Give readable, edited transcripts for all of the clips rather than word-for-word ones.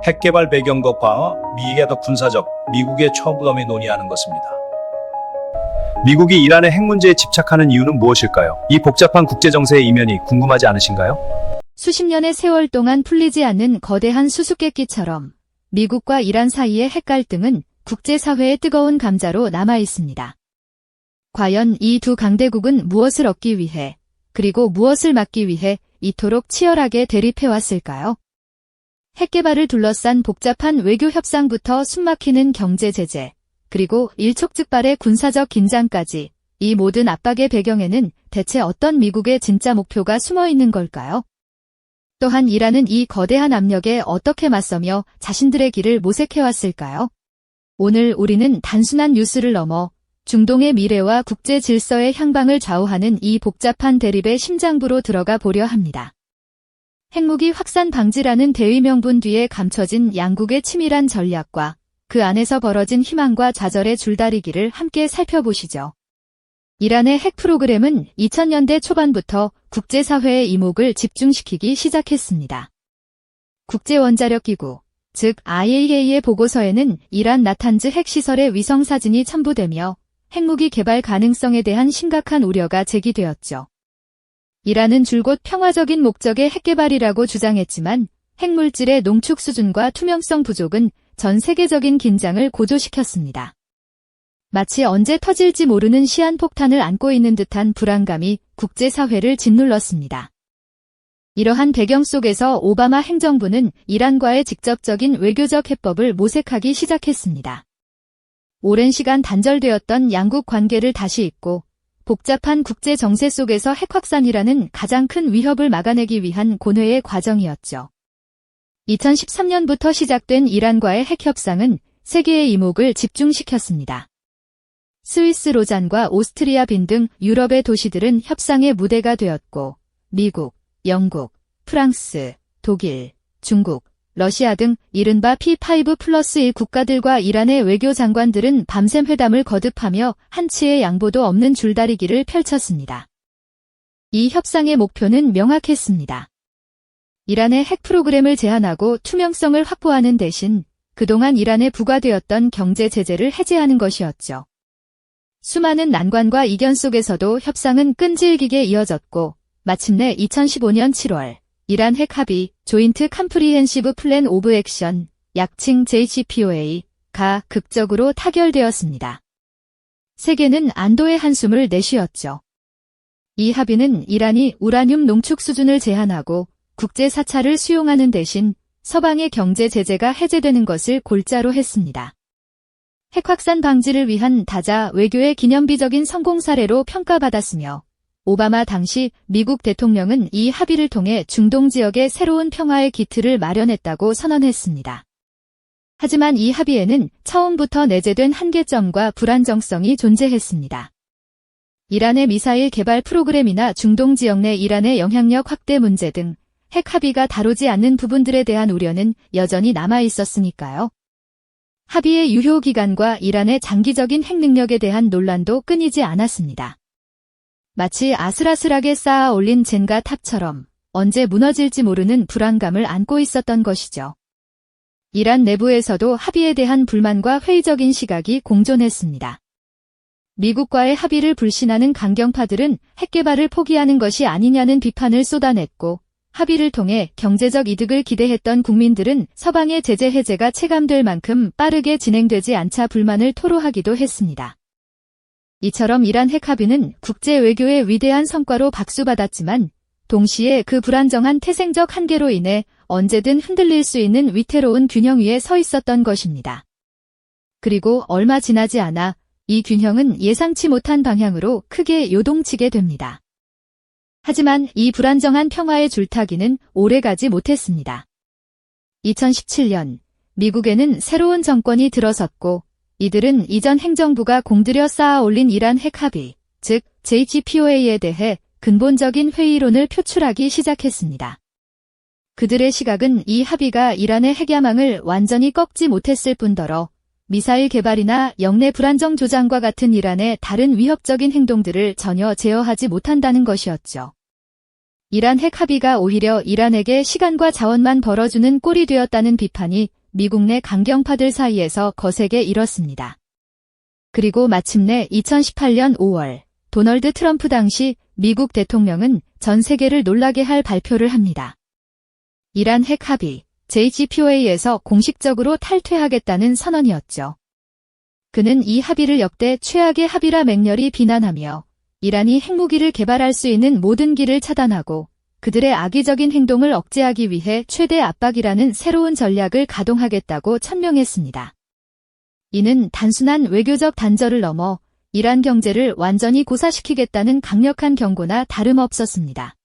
핵 개발 배경과 과학, 미국의 더 군사적, 미국의 처부담에 논의하는 것입니다. 미국이 이란의 핵 문제에 집착하는 이유는 무엇일까요? 이 복잡한 국제 정세의 이면이 궁금하지 않으신가요? 수십 년의 세월 동안 풀리지 않는 거대한 수수께끼처럼 미국과 이란 사이의 핵 갈등은 국제사회의 뜨거운 감자로 남아 있습니다. 과연 이 두 강대국은 무엇을 얻기 위해, 그리고 무엇을 막기 위해 이토록 치열하게 대립해왔을까요? 핵 개발을 둘러싼 복잡한 외교 협상부터 숨막히는 경제 제재, 그리고 일촉즉발의 군사적 긴장까지 이 모든 압박의 배경에는 대체 어떤 미국의 진짜 목표가 숨어 있는 걸까요? 또한 이란은 이 거대한 압력에 어떻게 맞서며 자신들의 길을 모색해왔을까요? 오늘 우리는 단순한 뉴스를 넘어 중동의 미래와 국제 질서의 향방을 좌우하는 이 복잡한 대립의 심장부로 들어가 보려 합니다. 핵무기 확산 방지라는 대의 명분 뒤에 감춰진 양국의 치밀한 전략과 그 안에서 벌어진 희망과 좌절의 줄다리기를 함께 살펴보시죠. 이란의 핵 프로그램은 2000년대 초반부터 국제사회의 이목을 집중시키기 시작했습니다. 국제원자력기구, 즉 IAEA의 보고서에는 이란 나탄즈 핵시설의 위성사진이 첨부되며 핵무기 개발 가능성에 대한 심각한 우려가 제기되었죠. 이란은 줄곧 평화적인 목적의 핵개발이라고 주장했지만 핵물질의 농축 수준과 투명성 부족은 전 세계적인 긴장을 고조시켰습니다. 마치 언제 터질지 모르는 시한폭탄을 안고 있는 듯한 불안감이 국제사회를 짓눌렀습니다. 이러한 배경 속에서 오바마 행정부는 이란과의 직접적인 외교적 해법을 모색하기 시작했습니다. 오랜 시간 단절되었던 양국 관계를 다시 잇고 복잡한 국제 정세 속에서 핵 확산이라는 가장 큰 위협을 막아내기 위한 고뇌의 과정이었죠. 2013년부터 시작된 이란과의 핵 협상은 세계의 이목을 집중시켰습니다. 스위스 로잔과 오스트리아 빈 등 유럽의 도시들은 협상의 무대가 되었고 미국, 영국, 프랑스, 독일, 중국, 러시아 등 이른바 P5+1 국가들과 이란의 외교장관들은 밤샘 회담을 거듭하며 한치의 양보도 없는 줄다리기를 펼쳤습니다. 이 협상의 목표는 명확했습니다. 이란의 핵 프로그램을 제한하고 투명성을 확보하는 대신 그동안 이란에 부과되었던 경제 제재를 해제하는 것이었죠. 수많은 난관과 이견 속에서도 협상은 끈질기게 이어졌고 마침내 2015년 7월 이란 핵 합의 조인트 컴프리헨시브 플랜 오브 액션, 약칭 JCPOA가 극적으로 타결되었습니다. 세계는 안도의 한숨을 내쉬었죠. 이 합의는 이란이 우라늄 농축 수준을 제한하고 국제 사찰을 수용하는 대신 서방의 경제 제재가 해제되는 것을 골자로 했습니다. 핵 확산 방지를 위한 다자 외교의 기념비적인 성공 사례로 평가받았으며 오바마 당시 미국 대통령은 이 합의를 통해 중동 지역의 새로운 평화의 기틀을 마련했다고 선언했습니다. 하지만 이 합의에는 처음부터 내재된 한계점과 불안정성이 존재했습니다. 이란의 미사일 개발 프로그램이나 중동 지역 내 이란의 영향력 확대 문제 등 핵 합의가 다루지 않는 부분들에 대한 우려는 여전히 남아 있었으니까요. 합의의 유효 기간과 이란의 장기적인 핵 능력에 대한 논란도 끊이지 않았습니다. 마치 아슬아슬하게 쌓아 올린 젠가 탑처럼 언제 무너질지 모르는 불안감을 안고 있었던 것이죠. 이란 내부에서도 합의에 대한 불만과 회의적인 시각이 공존했습니다. 미국과의 합의를 불신하는 강경파들은 핵 개발을 포기하는 것이 아니냐는 비판을 쏟아냈고 합의를 통해 경제적 이득을 기대했던 국민들은 서방의 제재 해제가 체감될 만큼 빠르게 진행되지 않자 불만을 토로하기도 했습니다. 이처럼 이란 핵 합의는 국제 외교의 위대한 성과로 박수받았지만 동시에 그 불안정한 태생적 한계로 인해 언제든 흔들릴 수 있는 위태로운 균형 위에 서 있었던 것입니다. 그리고 얼마 지나지 않아 이 균형은 예상치 못한 방향으로 크게 요동치게 됩니다. 하지만 이 불안정한 평화의 줄타기는 오래가지 못했습니다. 2017년 미국에는 새로운 정권이 들어섰고 이들은 이전 행정부가 공들여 쌓아 올린 이란 핵 합의, 즉 JCPOA에 대해 근본적인 회의론을 표출하기 시작했습니다. 그들의 시각은 이 합의가 이란의 핵야망을 완전히 꺾지 못했을 뿐더러 미사일 개발이나 영내 불안정 조장과 같은 이란의 다른 위협적인 행동들을 전혀 제어하지 못한다는 것이었죠. 이란 핵 합의가 오히려 이란에게 시간과 자원만 벌어주는 꼴이 되었다는 비판이 미국 내 강경파들 사이에서 거세게 일었습니다. 그리고 마침내 2018년 5월 도널드 트럼프 당시 미국 대통령은 전 세계를 놀라게 할 발표를 합니다. 이란 핵 합의 JCPOA에서 공식적으로 탈퇴하겠다는 선언이었죠. 그는 이 합의를 역대 최악의 합의라 맹렬히 비난하며 이란이 핵무기를 개발할 수 있는 모든 길을 차단하고 그들의 악의적인 행동을 억제하기 위해 최대 압박이라는 새로운 전략을 가동하겠다고 천명했습니다. 이는 단순한 외교적 단절을 넘어 이란 경제를 완전히 고사시키겠다는 강력한 경고나 다름없었습니다.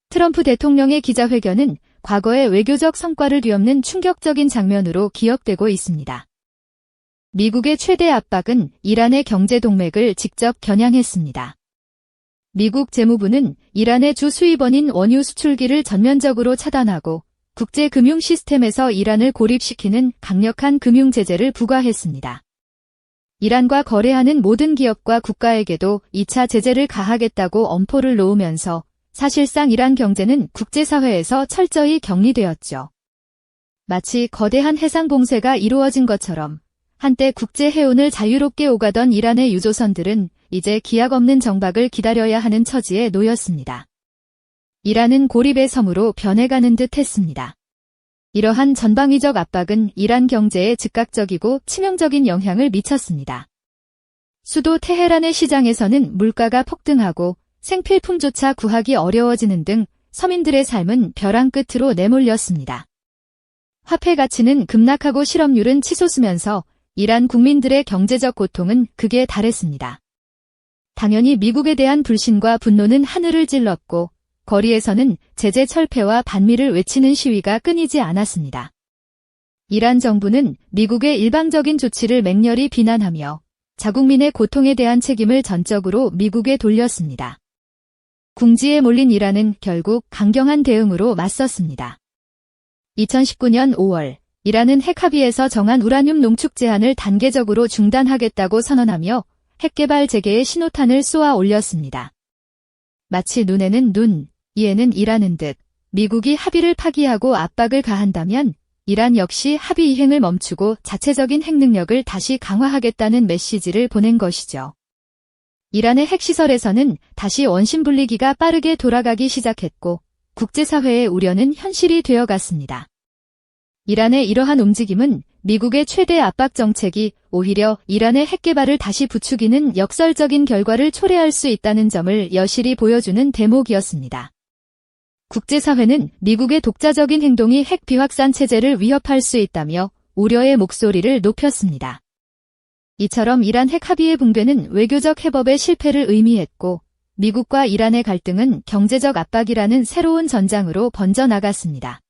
트럼프 대통령의 기자회견은 과거의 외교적 성과를 뒤엎는 충격적인 장면으로 기억되고 있습니다. 미국의 최대 압박은 이란의 경제 동맥을 직접 겨냥했습니다. 미국 재무부는 이란의 주 수입원인 원유 수출기를 전면적으로 차단하고 국제 금융 시스템에서 이란을 고립시키는 강력한 금융 제재를 부과했습니다. 이란과 거래하는 모든 기업과 국가에게도 2차 제재를 가하겠다고 엄포를 놓으면서 사실상 이란 경제는 국제사회에서 철저히 격리되었죠. 마치 거대한 해상 봉쇄가 이루어진 것처럼 한때 국제 해운을 자유롭게 오가던 이란의 유조선들은 이제 기약 없는 정박을 기다려야 하는 처지에 놓였습니다. 이란은 고립의 섬으로 변해가는 듯 했습니다. 이러한 전방위적 압박은 이란 경제에 즉각적이고 치명적인 영향을 미쳤습니다. 수도 테헤란의 시장에서는 물가가 폭등하고 생필품조차 구하기 어려워지는 등 서민들의 삶은 벼랑 끝으로 내몰렸습니다. 화폐 가치는 급락하고 실업률은 치솟으면서 이란 국민들의 경제적 고통은 극에 달했습니다. 당연히 미국에 대한 불신과 분노는 하늘을 찔렀고 거리에서는 제재 철폐와 반미를 외치는 시위가 끊이지 않았습니다. 이란 정부는 미국의 일방적인 조치를 맹렬히 비난하며 자국민의 고통에 대한 책임을 전적으로 미국에 돌렸습니다. 궁지에 몰린 이란은 결국 강경한 대응으로 맞섰습니다. 2019년 5월 이란은 핵 합의에서 정한 우라늄 농축 제한을 단계적으로 중단하겠다고 선언하며 핵개발 재개의 신호탄을 쏘아 올렸습니다. 마치 눈에는 눈, 이에는 이라는 듯 미국이 합의를 파기하고 압박을 가한다면 이란 역시 합의 이행을 멈추고 자체적인 핵 능력을 다시 강화하겠다는 메시지를 보낸 것이죠. 이란의 핵시설에서는 다시 원심 분리기가 빠르게 돌아가기 시작했고 국제사회의 우려는 현실이 되어갔습니다. 이란의 이러한 움직임은 미국의 최대 압박 정책이 오히려 이란의 핵 개발을 다시 부추기는 역설적인 결과를 초래할 수 있다는 점을 여실히 보여주는 대목이었습니다. 국제사회는 미국의 독자적인 행동이 핵 비확산 체제를 위협할 수 있다며 우려의 목소리를 높였습니다. 이처럼 이란 핵 합의의 붕괴는 외교적 해법의 실패를 의미했고 미국과 이란의 갈등은 경제적 압박이라는 새로운 전장으로 번져나갔습니다.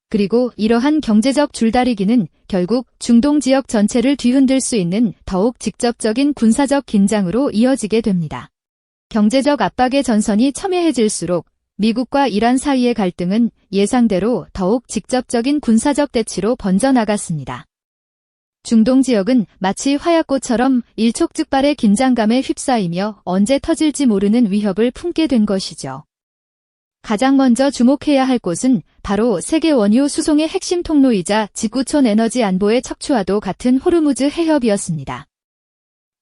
그리고 이러한 경제적 줄다리기는 결국 중동 지역 전체를 뒤흔들 수 있는 더욱 직접적인 군사적 긴장으로 이어지게 됩니다. 경제적 압박의 전선이 첨예해질수록 미국과 이란 사이의 갈등은 예상대로 더욱 직접적인 군사적 대치로 번져나갔습니다. 중동 지역은 마치 화약고처럼 일촉즉발의 긴장감에 휩싸이며 언제 터질지 모르는 위협을 품게 된 것이죠. 가장 먼저 주목해야 할 곳은 바로 세계 원유 수송의 핵심 통로이자 지구촌 에너지 안보의 척추와도 같은 호르무즈 해협이었습니다.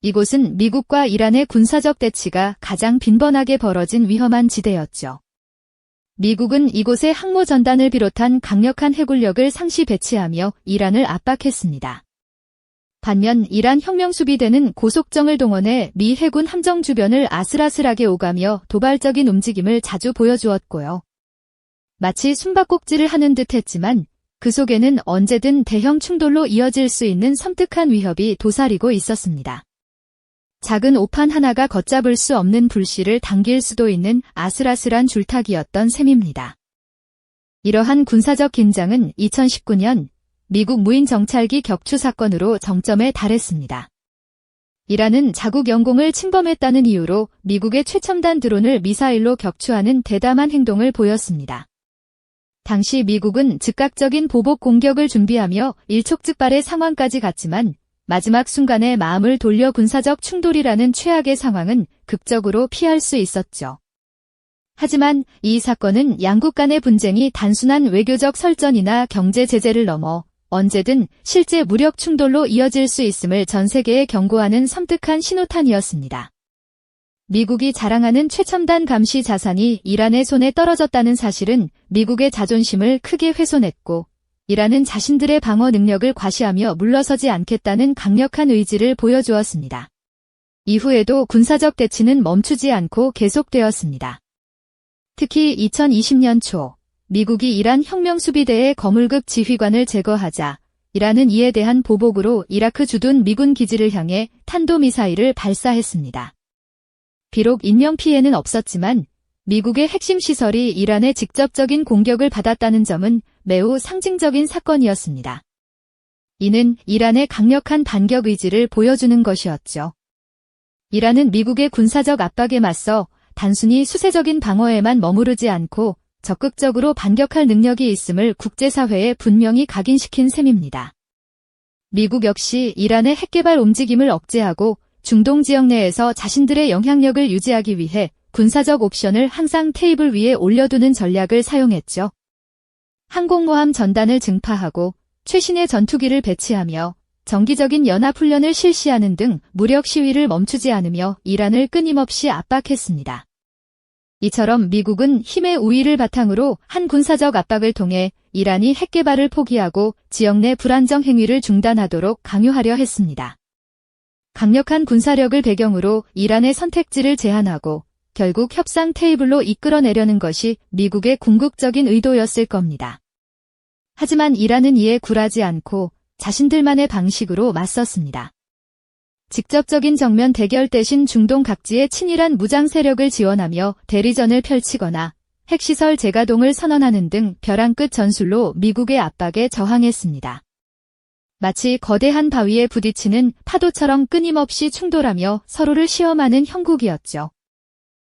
이곳은 미국과 이란의 군사적 대치가 가장 빈번하게 벌어진 위험한 지대였죠. 미국은 이곳에 항모 전단을 비롯한 강력한 해군력을 상시 배치하며 이란을 압박했습니다. 반면 이란 혁명수비대는 고속정을 동원해 미 해군 함정 주변을 아슬아슬하게 오가며 도발적인 움직임을 자주 보여주었고요. 마치 숨바꼭질을 하는 듯 했지만 그 속에는 언제든 대형 충돌로 이어질 수 있는 섬뜩한 위협이 도사리고 있었습니다. 작은 오판 하나가 걷잡을 수 없는 불씨를 당길 수도 있는 아슬아슬한 줄타기였던 셈입니다. 이러한 군사적 긴장은 2019년 미국 무인 정찰기 격추 사건으로 정점에 달했습니다. 이란은 자국 영공을 침범했다는 이유로 미국의 최첨단 드론을 미사일로 격추하는 대담한 행동을 보였습니다. 당시 미국은 즉각적인 보복 공격을 준비하며 일촉즉발의 상황까지 갔지만 마지막 순간에 마음을 돌려 군사적 충돌이라는 최악의 상황은 극적으로 피할 수 있었죠. 하지만 이 사건은 양국 간의 분쟁이 단순한 외교적 설전이나 경제 제재를 넘어 언제든 실제 무력 충돌로 이어질 수 있음을 전 세계에 경고하는 섬뜩한 신호탄이었습니다. 미국이 자랑하는 최첨단 감시 자산이 이란의 손에 떨어졌다는 사실은 미국의 자존심을 크게 훼손했고, 이란은 자신들의 방어 능력을 과시하며 물러서지 않겠다는 강력한 의지를 보여주었습니다. 이후에도 군사적 대치는 멈추지 않고 계속되었습니다. 특히 2020년 초, 미국이 이란 혁명수비대의 거물급 지휘관을 제거하자 이란은 이에 대한 보복으로 이라크 주둔 미군 기지를 향해 탄도미사일을 발사했습니다. 비록 인명피해는 없었지만 미국의 핵심 시설이 이란의 직접적인 공격을 받았다는 점은 매우 상징적인 사건이었습니다. 이는 이란의 강력한 반격 의지를 보여주는 것이었죠. 이란은 미국의 군사적 압박에 맞서 단순히 수세적인 방어에만 머무르지 않고 적극적으로 반격할 능력이 있음을 국제사회에 분명히 각인시킨 셈입니다. 미국 역시 이란의 핵개발 움직임을 억제하고 중동 지역 내에서 자신들의 영향력을 유지하기 위해 군사적 옵션을 항상 테이블 위에 올려두는 전략을 사용했죠. 항공모함 전단을 증파하고 최신의 전투기를 배치하며 정기적인 연합훈련을 실시하는 등 무력 시위를 멈추지 않으며 이란을 끊임없이 압박했습니다. 이처럼 미국은 힘의 우위를 바탕으로 한 군사적 압박을 통해 이란이 핵개발을 포기하고 지역 내 불안정 행위를 중단하도록 강요하려 했습니다. 강력한 군사력을 배경으로 이란의 선택지를 제한하고 결국 협상 테이블로 이끌어내려는 것이 미국의 궁극적인 의도였을 겁니다. 하지만 이란은 이에 굴하지 않고 자신들만의 방식으로 맞섰습니다. 직접적인 정면 대결 대신 중동 각지의 친이란 무장 세력을 지원하며 대리전을 펼치거나 핵시설 재가동을 선언하는 등 벼랑 끝 전술로 미국의 압박에 저항했습니다. 마치 거대한 바위에 부딪히는 파도처럼 끊임없이 충돌하며 서로를 시험하는 형국이었죠.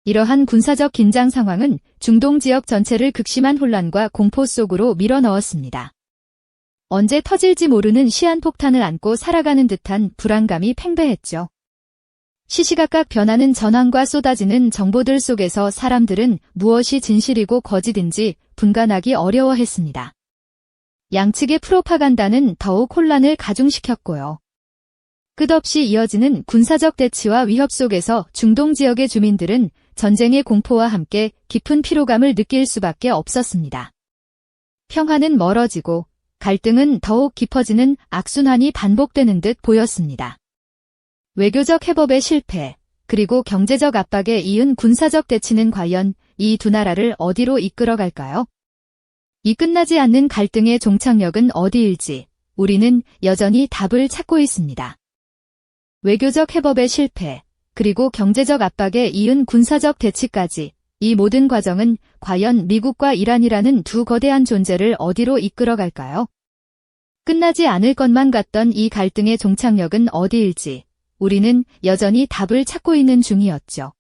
이러한 군사적 긴장 상황은 중동 지역 전체를 극심한 혼란과 공포 속으로 밀어넣었습니다. 언제 터질지 모르는 시한폭탄을 안고 살아가는 듯한 불안감이 팽배했죠. 시시각각 변하는 전황과 쏟아지는 정보들 속에서 사람들은 무엇이 진실이고 거짓인지 분간하기 어려워했습니다. 양측의 프로파간다는 더욱 혼란을 가중시켰고요. 끝없이 이어지는 군사적 대치와 위협 속에서 중동 지역의 주민들은 전쟁의 공포와 함께 깊은 피로감을 느낄 수밖에 없었습니다. 평화는 멀어지고 갈등은 더욱 깊어지는 악순환이 반복되는 듯 보였습니다. 외교적 해법의 실패, 그리고 경제적 압박에 이은 군사적 대치는 과연 이 두 나라를 어디로 이끌어갈까요? 이 끝나지 않는 갈등의 종착역은 어디일지 우리는 여전히 답을 찾고 있습니다. 외교적 해법의 실패, 그리고 경제적 압박에 이은 군사적 대치까지 이 모든 과정은 과연 미국과 이란이라는 두 거대한 존재를 어디로 이끌어갈까요? 끝나지 않을 것만 같던 이 갈등의 종착역은 어디일지 우리는 여전히 답을 찾고 있는 중이었죠.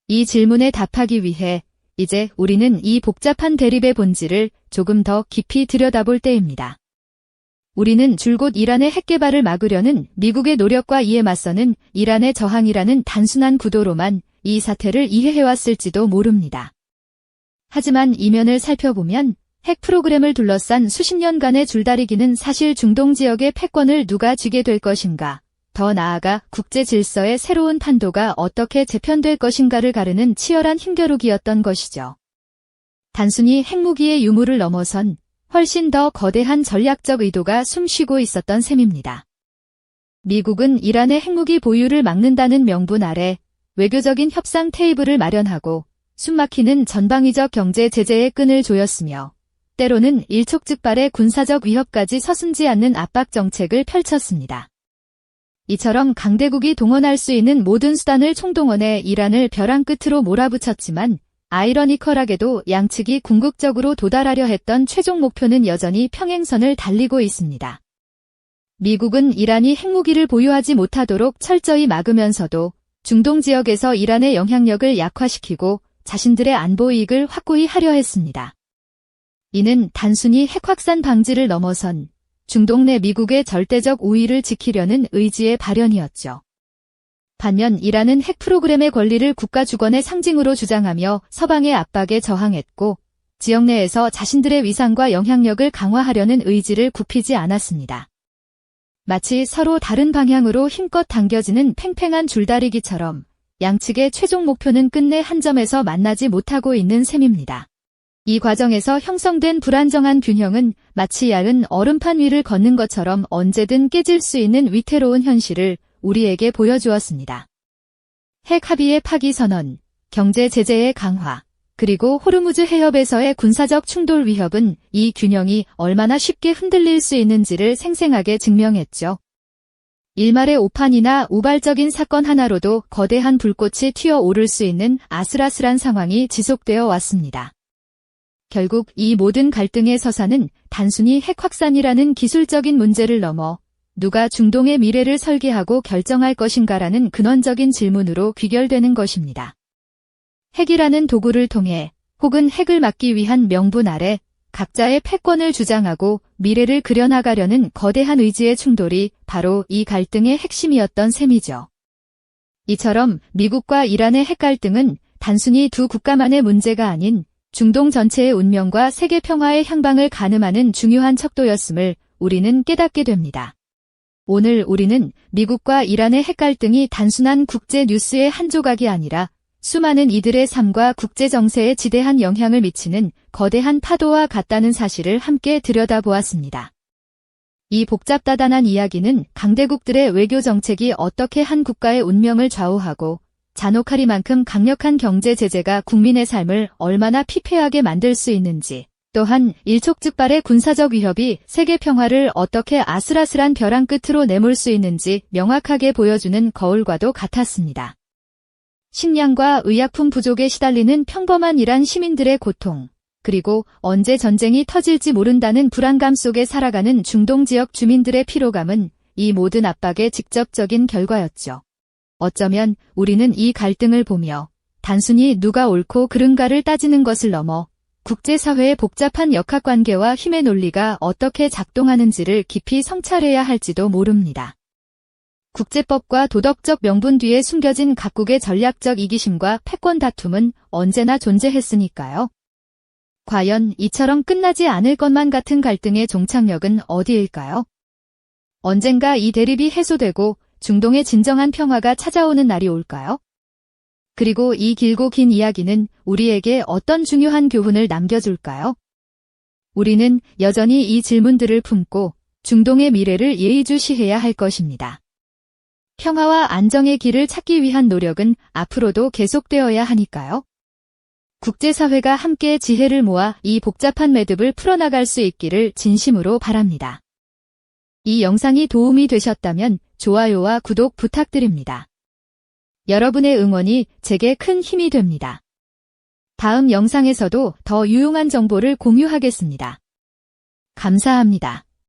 이 질문에 답하기 위해 이제 우리는 이 복잡한 대립의 본질을 조금 더 깊이 들여다볼 때입니다. 우리는 줄곧 이란의 핵개발을 막으려는 미국의 노력과 이에 맞서는 이란의 저항이라는 단순한 구도로만 이 사태를 이해해왔을지도 모릅니다. 하지만 이면을 살펴보면 핵 프로그램을 둘러싼 수십 년간의 줄다리기는 사실 중동 지역의 패권을 누가 쥐게 될 것인가, 더 나아가 국제 질서의 새로운 판도가 어떻게 재편될 것인가를 가르는 치열한 힘겨루기였던 것이죠. 단순히 핵무기의 유무를 넘어선 훨씬 더 거대한 전략적 의도가 숨쉬고 있었던 셈입니다. 미국은 이란의 핵무기 보유를 막는다는 명분 아래 외교적인 협상 테이블을 마련하고 숨막히는 전방위적 경제 제재의 끈을 조였으며 때로는 일촉즉발의 군사적 위협까지 서슴지 않는 압박 정책을 펼쳤습니다. 이처럼 강대국이 동원할 수 있는 모든 수단을 총동원해 이란을 벼랑 끝으로 몰아붙였지만 아이러니컬하게도 양측이 궁극적으로 도달하려 했던 최종 목표는 여전히 평행선을 달리고 있습니다. 미국은 이란이 핵무기를 보유하지 못하도록 철저히 막으면서도 중동 지역에서 이란의 영향력을 약화시키고 자신들의 안보 이익을 확고히 하려 했습니다. 이는 단순히 핵 확산 방지를 넘어선 중동 내 미국의 절대적 우위를 지키려는 의지의 발현이었죠. 반면 이란은 핵 프로그램의 권리를 국가 주권의 상징으로 주장하며 서방의 압박에 저항했고 지역 내에서 자신들의 위상과 영향력을 강화하려는 의지를 굽히지 않았습니다. 마치 서로 다른 방향으로 힘껏 당겨지는 팽팽한 줄다리기처럼 양측의 최종 목표는 끝내 한 점에서 만나지 못하고 있는 셈입니다. 이 과정에서 형성된 불안정한 균형은 마치 얇은 얼음판 위를 걷는 것처럼 언제든 깨질 수 있는 위태로운 현실을 우리에게 보여주었습니다. 핵 합의의 파기 선언, 경제 제재의 강화, 그리고 호르무즈 해협에서의 군사적 충돌 위협은 이 균형이 얼마나 쉽게 흔들릴 수 있는지를 생생하게 증명했죠. 일말의 오판이나 우발적인 사건 하나로도 거대한 불꽃이 튀어오를 수 있는 아슬아슬한 상황이 지속되어 왔습니다. 결국 이 모든 갈등의 서사는 단순히 핵 확산이라는 기술적인 문제를 넘어 누가 중동의 미래를 설계하고 결정할 것인가라는 근원적인 질문으로 귀결되는 것입니다. 핵이라는 도구를 통해 혹은 핵을 막기 위한 명분 아래 각자의 패권을 주장하고 미래를 그려나가려는 거대한 의지의 충돌이 바로 이 갈등의 핵심이었던 셈이죠. 이처럼 미국과 이란의 핵 갈등은 단순히 두 국가만의 문제가 아닌 중동 전체의 운명과 세계 평화의 향방을 가늠하는 중요한 척도였음을 우리는 깨닫게 됩니다. 오늘 우리는 미국과 이란의 핵 갈등이 단순한 국제 뉴스의 한 조각이 아니라 수많은 이들의 삶과 국제 정세에 지대한 영향을 미치는 거대한 파도와 같다는 사실을 함께 들여다보았습니다. 이 복잡다단한 이야기는 강대국들의 외교 정책이 어떻게 한 국가의 운명을 좌우하고 잔혹하리만큼 강력한 경제 제재가 국민의 삶을 얼마나 피폐하게 만들 수 있는지, 또한 일촉즉발의 군사적 위협이 세계 평화를 어떻게 아슬아슬한 벼랑 끝으로 내몰 수 있는지 명확하게 보여주는 거울과도 같았습니다. 식량과 의약품 부족에 시달리는 평범한 이란 시민들의 고통, 그리고 언제 전쟁이 터질지 모른다는 불안감 속에 살아가는 중동 지역 주민들의 피로감은 이 모든 압박의 직접적인 결과였죠. 어쩌면 우리는 이 갈등을 보며 단순히 누가 옳고 그른가를 따지는 것을 넘어 국제사회의 복잡한 역학관계와 힘의 논리가 어떻게 작동하는지를 깊이 성찰해야 할지도 모릅니다. 국제법과 도덕적 명분 뒤에 숨겨진 각국의 전략적 이기심과 패권 다툼은 언제나 존재했으니까요. 과연 이처럼 끝나지 않을 것만 같은 갈등의 종착역은 어디일까요? 언젠가 이 대립이 해소되고 중동의 진정한 평화가 찾아오는 날이 올까요? 그리고 이 길고 긴 이야기는 우리에게 어떤 중요한 교훈을 남겨줄까요? 우리는 여전히 이 질문들을 품고 중동의 미래를 예의주시해야 할 것입니다. 평화와 안정의 길을 찾기 위한 노력은 앞으로도 계속되어야 하니까요. 국제사회가 함께 지혜를 모아 이 복잡한 매듭을 풀어나갈 수 있기를 진심으로 바랍니다. 이 영상이 도움이 되셨다면 좋아요와 구독 부탁드립니다. 여러분의 응원이 제게 큰 힘이 됩니다. 다음 영상에서도 더 유용한 정보를 공유하겠습니다. 감사합니다.